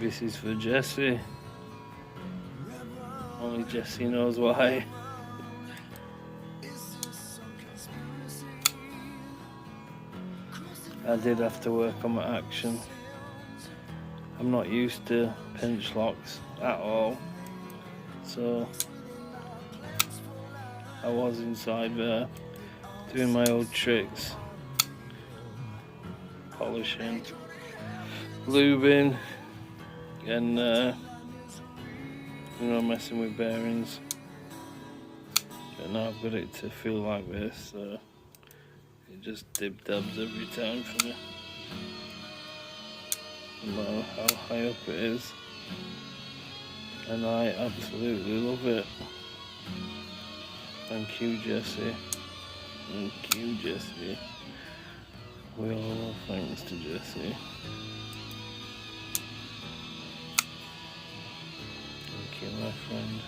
This is for Jessie. Only Jessie knows why. I did have to work on my action. I'm not used to pinch locks at all, so I was inside there doing my old tricks, polishing, lubing, and messing with bearings. But now I've got it to feel like this, so it just dib-dabs every time for me. No matter how high up it is, and I absolutely love it. Thank you, Jessie. Thank you, Jessie. We all love thanks to Jessie. Thank you, my friend.